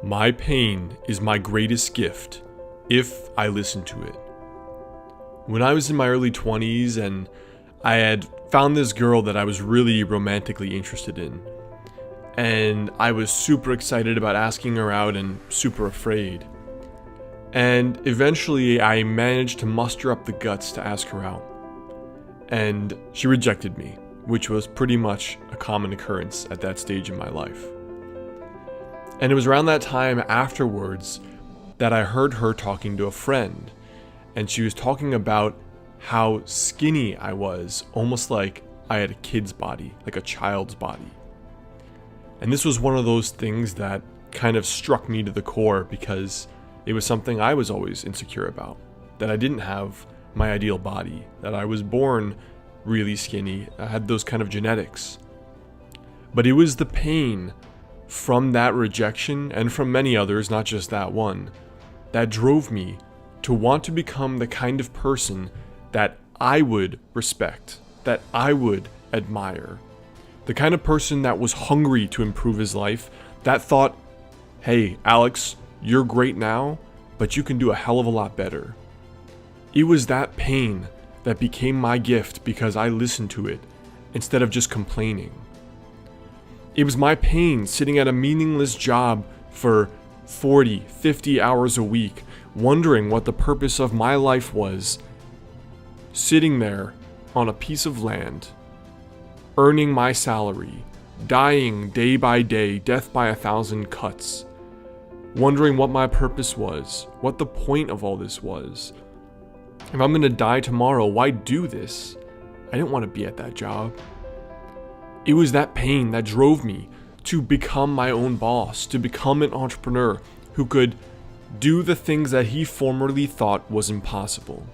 My pain is my greatest gift if I listen to it. When I was in my early 20s and I had found this girl that I was really romantically interested in, and I was super excited about asking her out and super afraid. And eventually I managed to muster up the guts to ask her out. And she rejected me, which was pretty much a common occurrence at that stage in my life. And it was around that time afterwards that I heard her talking to a friend, and she was talking about how skinny I was, almost like I had a kid's body, like a child's body. And this was one of those things that kind of struck me to the core because it was something I was always insecure about, that I didn't have my ideal body, that I was born really skinny, I had those kind of genetics. But it was the pain from that rejection, and from many others, not just that one, that drove me to want to become the kind of person that I would respect, that I would admire. The kind of person that was hungry to improve his life, that thought, hey, Alex, you're great now, but you can do a hell of a lot better. It was that pain that became my gift because I listened to it instead of just complaining. It was my pain sitting at a meaningless job for 40, 50 hours a week, wondering what the purpose of my life was, sitting there on a piece of land, earning my salary, dying day by day, death by 1,000 cuts, wondering what my purpose was, what the point of all this was. If I'm gonna die tomorrow, why do this? I didn't want to be at that job. It was that pain that drove me to become my own boss, to become an entrepreneur who could do the things that he formerly thought was impossible.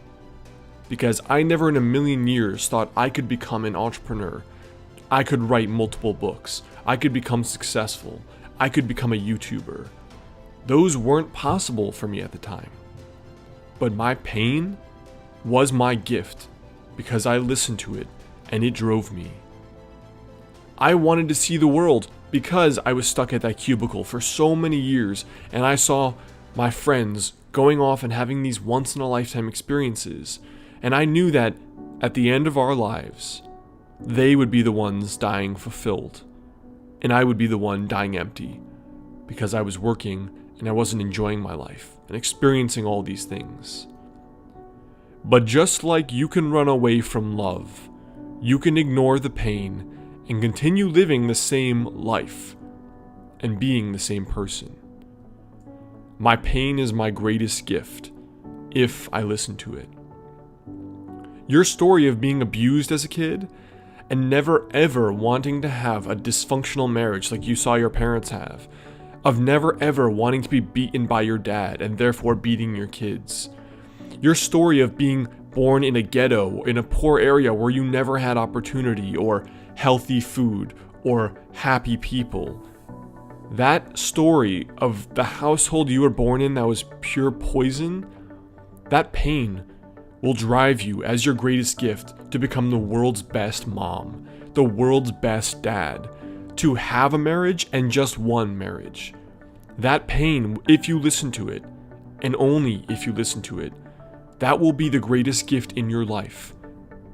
Because I never in a million years thought I could become an entrepreneur. I could write multiple books. I could become successful. I could become a YouTuber. Those weren't possible for me at the time. But my pain was my gift because I listened to it and it drove me. I wanted to see the world because I was stuck at that cubicle for so many years, and I saw my friends going off and having these once-in-a-lifetime experiences, and I knew that at the end of our lives, they would be the ones dying fulfilled, and I would be the one dying empty, because I was working and I wasn't enjoying my life and experiencing all these things. But just like you can run away from love, you can ignore the pain and continue living the same life and being the same person. My pain is my greatest gift if I listen to it. Your story of being abused as a kid and never ever wanting to have a dysfunctional marriage like you saw your parents have, of never ever wanting to be beaten by your dad and therefore beating your kids. Your story of being born in a ghetto, in a poor area where you never had opportunity or healthy food or happy people. That story of the household you were born in that was pure poison, that pain will drive you as your greatest gift to become the world's best mom, the world's best dad, to have a marriage and just one marriage. That pain, if you listen to it, and only if you listen to it, that will be the greatest gift in your life,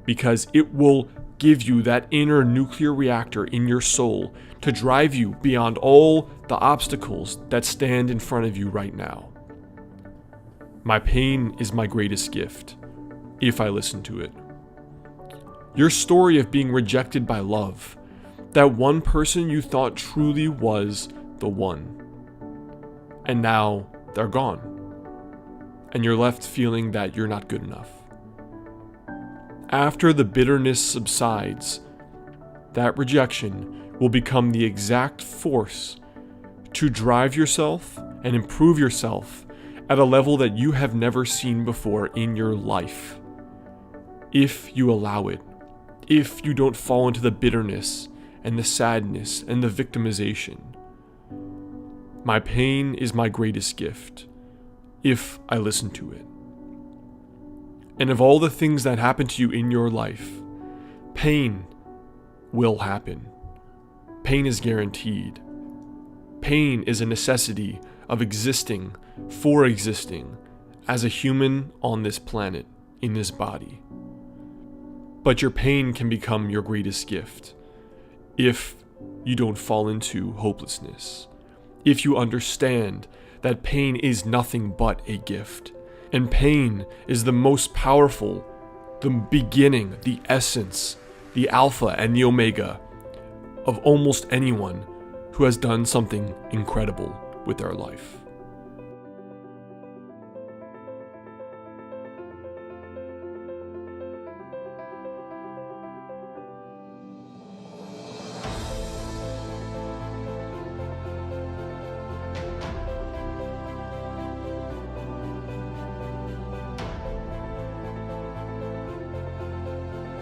because it will give you that inner nuclear reactor in your soul to drive you beyond all the obstacles that stand in front of you right now. My pain is my greatest gift, if I listen to it. Your story of being rejected by love, that one person you thought truly was the one, and now they're gone, and you're left feeling that you're not good enough. After the bitterness subsides, that rejection will become the exact force to drive yourself and improve yourself at a level that you have never seen before in your life. If you allow it, if you don't fall into the bitterness and the sadness and the victimization. My pain is my greatest gift, if I listen to it. And of all the things that happen to you in your life, pain will happen. Pain is guaranteed. Pain is a necessity of existing for existing as a human on this planet, in this body. But your pain can become your greatest gift if you don't fall into hopelessness. If you understand that pain is nothing but a gift, and pain is the most powerful, the beginning, the essence, the alpha and the omega of almost anyone who has done something incredible with their life.